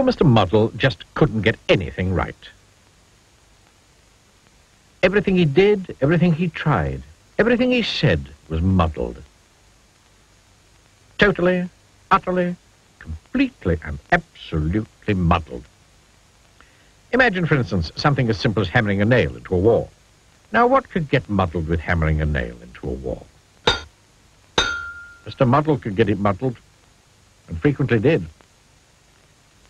Poor Mr. Muddle just couldn't get anything right. Everything he did, everything he tried, everything he said was muddled. Totally, utterly, completely and absolutely muddled. Imagine, for instance, something as simple as hammering a nail into a wall. Now, what could get muddled with hammering a nail into a wall? Mr. Muddle could get it muddled, and frequently did.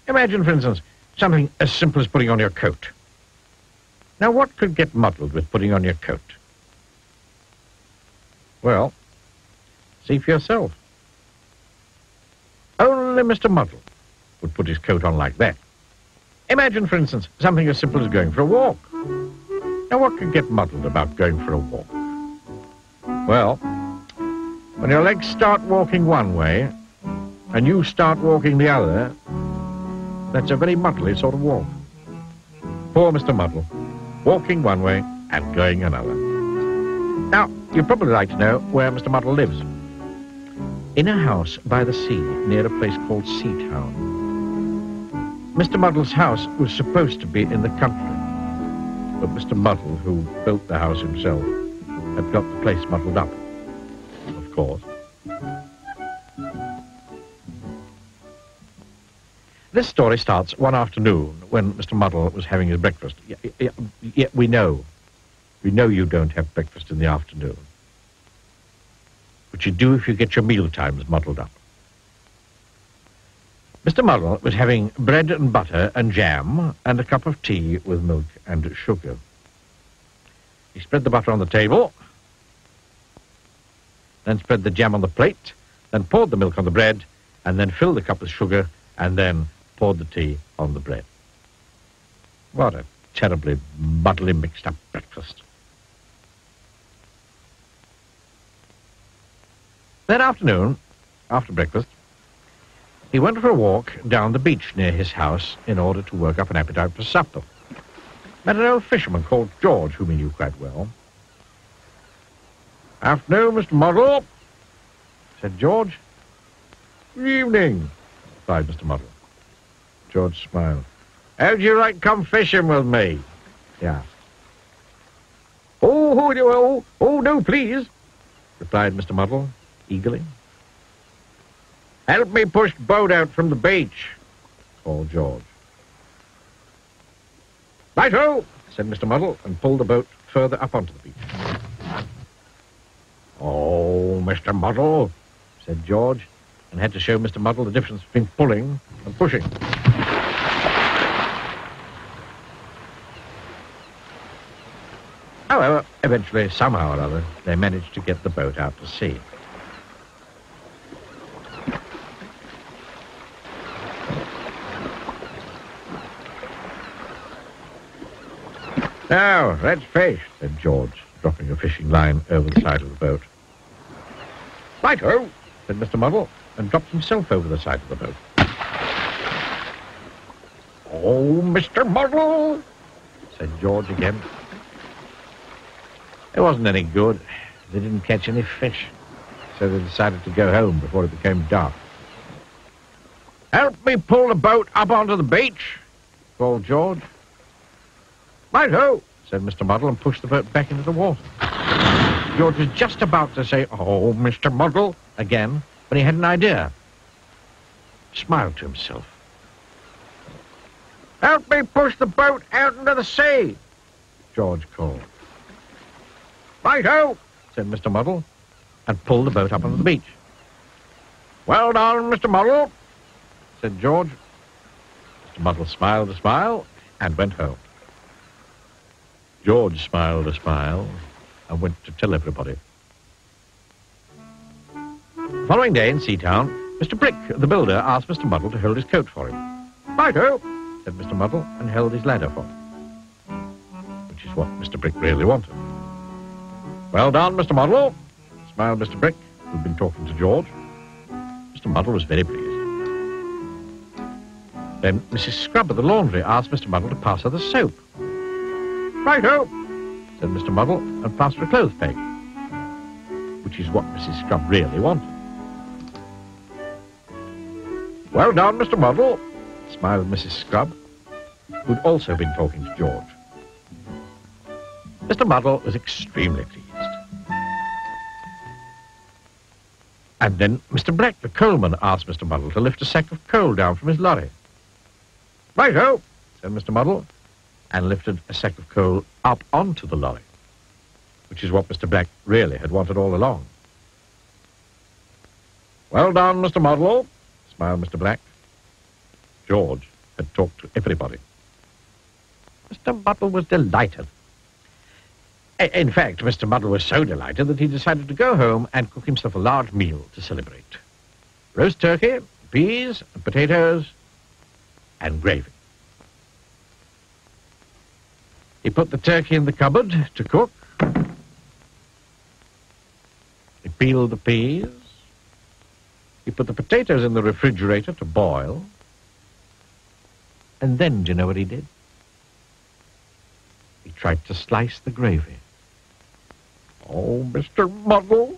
Imagine, for instance, something as simple as putting on your coat. Now, what could get muddled with putting on your coat? Well, see for yourself. Only Mr. Muddle would put his coat on like that. Imagine, for instance, something as simple as going for a walk. Now, what could get muddled about going for a walk? Well, when your legs start walking one way and you start walking the other, that's a very muddly sort of walk. Poor Mr. Muddle, walking one way and going another. Now, you'd probably like to know where Mr. Muddle lives. In a house by the sea near a place called Seatown. Mr. Muddle's house was supposed to be in the country, but Mr. Muddle, who built the house himself, had got the place muddled up, of course. This story starts one afternoon when Mr. Muddle was having his breakfast. Yeah, we know. We know you don't have breakfast in the afternoon. But you do if you get your meal times muddled up. Mr. Muddle was having bread and butter and jam and a cup of tea with milk and sugar. He spread the butter on the table, then spread the jam on the plate, then poured the milk on the bread, and then filled the cup with sugar, and then poured the tea on the bread. What a terribly muddly mixed-up breakfast. That afternoon, after breakfast, he went for a walk down the beach near his house in order to work up an appetite for supper. Met an old fisherman called George, whom he knew quite well. "Afternoon, Mr. Muddle," said George. "Good evening," replied Mr. Muddle. George smiled. "How'd you like to come fishing with me?" he asked. Oh, no, please," replied Mr. Muddle eagerly. "Help me push the boat out from the beach," called George. "Right-o," said Mr. Muddle, and pulled the boat further up onto the beach. "Oh, Mr. Muddle," said George, and had to show Mr. Muddle the difference between pulling and pushing. However, eventually, somehow or other, they managed to get the boat out to sea. "Now, let's fish," said George, dropping a fishing line over the side of the boat. "Right-o," said Mr. Muddle, and dropped himself over the side of the boat. "Oh, Mr. Muddle," said George again. It wasn't any good. They didn't catch any fish, so they decided to go home before it became dark. "Help me pull the boat up onto the beach," called George. "Right-o," said Mr. Muddle, and pushed the boat back into the water. George was just about to say, "Oh, Mr. Muddle," again, when he had an idea. He smiled to himself. "Help me push the boat out into the sea," George called. "Right-o," said Mr. Muddle, and pulled the boat up onto the beach. "Well done, Mr. Muddle," said George. Mr. Muddle smiled a smile and went home. George smiled a smile and went to tell everybody. The following day in Seatown, Mr. Brick, the builder, asked Mr. Muddle to hold his coat for him. "Right-o," said Mr. Muddle, and held his ladder for him, which is what Mr. Brick really wanted. "Well done, Mr. Muddle," smiled Mr. Brick, who'd been talking to George. Mr. Muddle was very pleased. Then Mrs. Scrub at the laundry asked Mr. Muddle to pass her the soap. "Right-o," said Mr. Muddle, and passed her a clothes peg, which is what Mrs. Scrub really wanted. "Well done, Mr. Muddle," smiled Mrs. Scrub, who'd also been talking to George. Mr. Muddle was extremely pleased. And then Mr. Black, the coalman, asked Mr. Muddle to lift a sack of coal down from his lorry. "Righto," said Mr. Muddle, and lifted a sack of coal up onto the lorry, which is what Mr. Black really had wanted all along. "Well done, Mr. Muddle," smiled Mr. Black. George had talked to everybody. Mr. Muddle was delighted. In fact, Mr. Muddle was so delighted that he decided to go home and cook himself a large meal to celebrate. Roast turkey, peas, potatoes, and gravy. He put the turkey in the cupboard to cook. He peeled the peas. He put the potatoes in the refrigerator to boil. And then, do you know what he did? He tried to slice the gravy. Oh, Mr. Muddle.